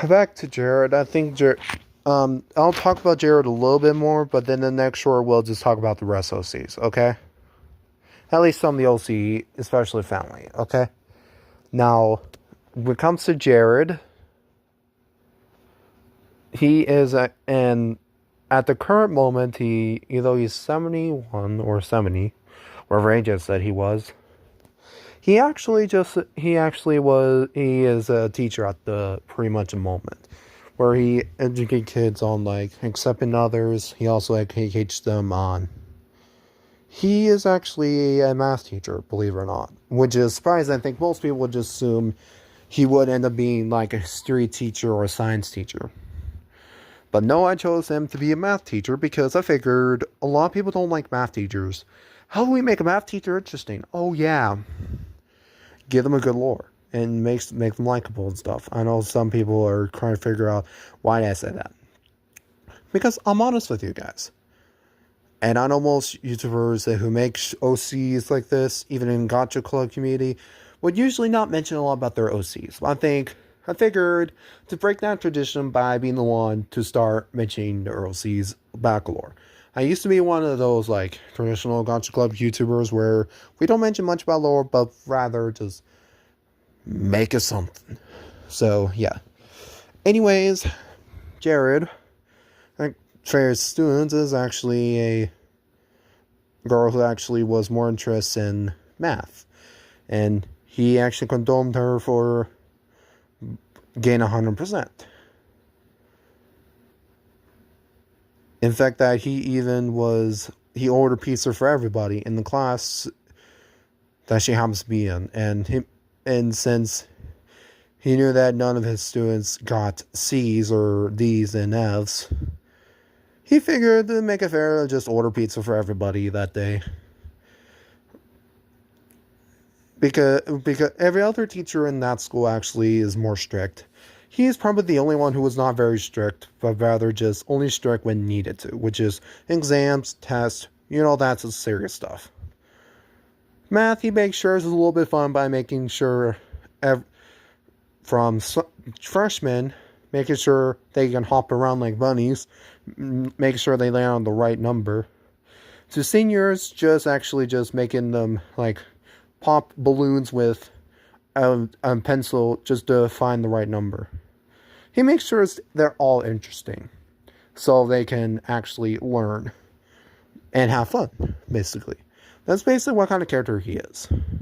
back to Jared. I think I'll talk about Jared a little bit more, but then the next short we'll just talk about the rest OCs, okay? At least some of the OC, especially family, okay? Now, when it comes to Jared, he is and at the current moment, either he's 71 or 70, whatever age I said he was. He is a teacher at the pretty much a moment where he educates kids on like accepting others. He also educates them on. He is actually a math teacher, believe it or not, which is surprising. I think most people would just assume he would end up being like a history teacher or a science teacher. But no, I chose him to be a math teacher because I figured a lot of people don't like math teachers. How do we make a math teacher interesting? Oh yeah, give them a good lore and make them likable and stuff. I know some people are trying to figure out why I said that. Because I'm honest with you guys. And I know most YouTubers who make OCs like this, even in Gacha Club community, would usually not mention a lot about their OCs. I figured to break that tradition by being the one to start mentioning their OCs back lore. I used to be one of those like traditional Gacha Club YouTubers where we don't mention much about lore, but rather just make it something. So yeah. Anyways, Jared, like for his students, is actually a girl who actually was more interested in math, and he actually condoned her for getting 100%. In fact, that he ordered pizza for everybody in the class that she happens to be in, and since he knew that none of his students got C's or D's and F's, he figured to make it fair to just order pizza for everybody that day. Because every other teacher in that school actually is more strict. He's probably the only one who was not very strict, but rather just only strict when needed to, which is exams, tests, that's the serious stuff. Math, he makes sure is a little bit fun by making sure from freshmen, making sure they can hop around like bunnies, make sure they land on the right number. To seniors, just making them like pop balloons with a pencil just to find the right number. He makes sure they're all interesting so they can actually learn and have fun, basically. That's basically what kind of character he is.